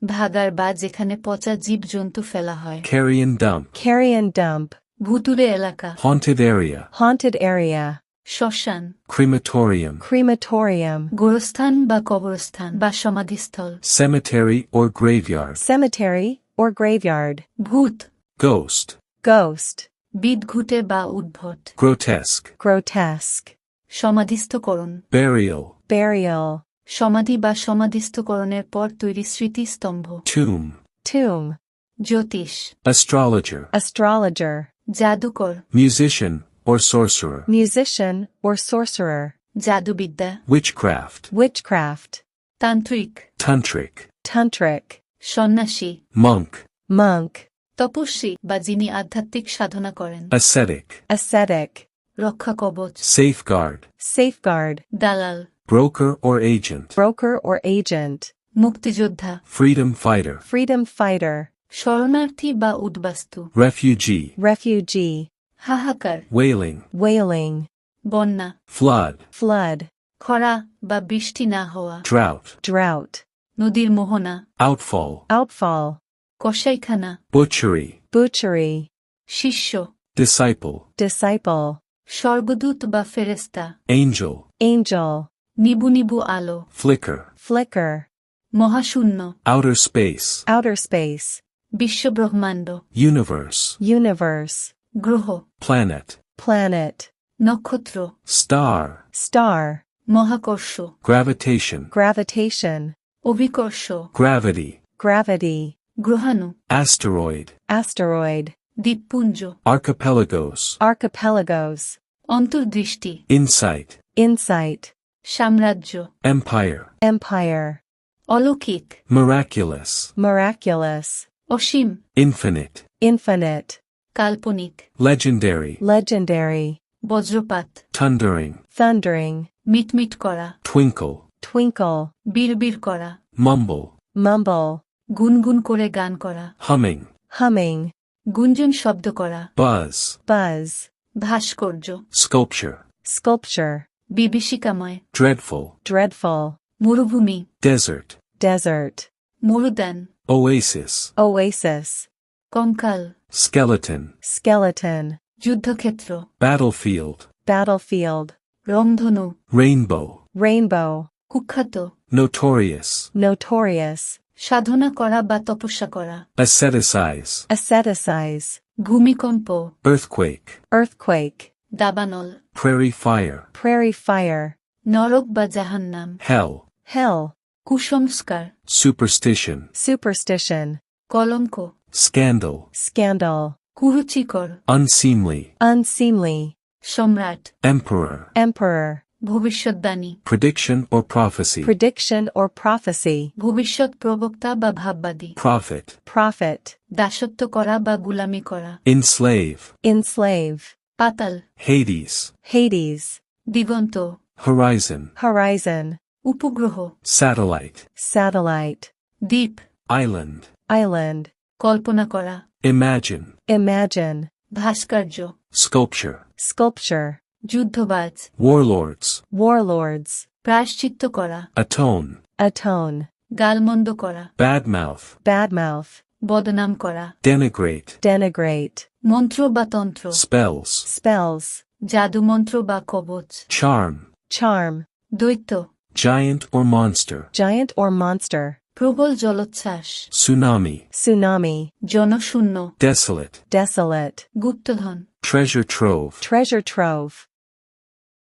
ভাগার বা যেখানে পচা জীবজন্তু ফেলা হয়। Carrion dump. Carrion dump. ভুতুড়ে এলাকা। Haunted area. Haunted area. শ্মশান। Crematorium. Crematorium. গোরস্থান বা কবরস্থান বা সমাধিস্থল। Cemetery or graveyard. Cemetery or graveyard. ভূত। Ghost. Ghost. বিদঘুটে বা উদ্ভট। Grotesque. Grotesque. সমাধিস্থকরণ। Burial. Burial. সমাধি বা সমাধিস্থকরণের পর তৈরি স্মৃতিস্তম্ভ। Tomb. Tomb. জ্যোতিষ। Astrologer. Astrologer. জাদুকর। Musician or sorcerer. Musician or sorcerer. জাদুবিদ্যা। Witchcraft. Witchcraft. তান্ত্রিক। Tantric. Tantric. সন্ন্যাসী। Monk. Monk. তপস্বী বা যিনি আধ্যাত্মিক সাধনা করেন। Ascetic. Ascetic. রক্ষা কবচ। Safeguard. Safeguard. দালাল। Broker or agent. Broker or agent. মুক্তিযোদ্ধা। Freedom fighter. Freedom fighter. শরণার্থী বা উদ্বাস্তু। Refugee. Refugee. হাহাকার। Wailing. Wailing. বন্যা। Flood. Flood. খরা বা বৃষ্টি না হওয়া। Drought. Drought. নদীর মোহনা। Outfall. Outfall. কসাইখানা। Butchery. Butchery. শিষ্য। Disciple. Disciple. স্বর্গদূত বা ফেরেশতা। Angel. Angel. নিবু নিবু আলো। Flicker. Flicker. মহাশূন্য। Outer space. Outer space. বিশ্বব্রহ্মাণ্ড। Universe. Universe. গ্রহ। Planet. Planet. নক্ষত্র। Star. Star. মহাকর্ষ। Gravitation. Gravitation. অভিকর্ষ। Gravity. Gravity. গ্রহাণু। Asteroid. Asteroid. দ্বীপপুঞ্জ। Archipelagos. Archipelagos. অন্তর্দৃষ্টি। Insight. Insight. সাম্রাজ্য। Empire. Empire. অলৌকিক। Miraculous. Miraculous. অসীম। Infinite. Infinite. কাল্পনিক। Legendary. Legendary. বজ্রপাত। Thundering. Thundering. মিটমিট করা। Twinkle. Twinkle. বিড়বিড় করা। Mumble. Mumble. গুনগুন করে গান করা। Humming. Humming. গুঞ্জন শব্দ করা। Buzz. Buzz. ভাস্কর্য। Sculpture. Sculpture. বিভীষিকাময়। Dreadful. Dreadful. মরুভূমি। Desert. Desert. মরুদ্যান। Oasis. Oasis. কঙ্কাল। Skeleton. Skeleton. যুদ্ধক্ষেত্র। Battlefield. Battlefield. রংধনু। Rainbow. Rainbow. কুখ্যাত। Notorious. Notorious. সাধনা করা বা তপস্যা করা। Asceticize. Asceticize. ভূমিকম্প। Earthquake. Earthquake. দাবানল। Prairie fire. Prairie fire. নরক বা জাহান্নাম। Hell. Hell. কুসংস্কার। Superstition. Superstition. কলঙ্ক। Scandal. Scandal. কুরুচিকর। Unseemly. Unseemly. সম্রাট। Emperor. Emperor. ভবিষ্যদ্বাণী। Prediction or prophecy. Prediction or prophecy. ভবিষ্যৎ প্রবক্তা বা ভাববাদী। Prophet. Prophet. দাসত্ব করা বা গুলামি করা। Enslave. Enslave. পাতাল। Hades. Hades. দিগন্ত। Horizon. Horizon. উপগ্রহ। Satellite. Satellite. দ্বীপ। Island. Island. কল্পনা করা। Imagine. Imagine. ভাস্কর্য। Sculpture. Sculpture. যুদ্ধবাজ। Warlords. Warlords. প্রায়শ্চিত্ত করা। Atone. Atone. গালমন্দ করা। Badmouth. Badmouth. বদনাম করা। Denigrate. Denigrate. মন্ত্র বা তন্ত্র। Spells. Spells. জাদুমন্ত্র বা কবচ। Charm. Charm. দৈত্য। Giant or monster. Giant or monster. প্রবল জলোচ্ছ্বাস। Tsunami. Tsunami. জনশূন্য। Desolate. Desolate. গুপ্তধন। Treasure trove. Treasure trove.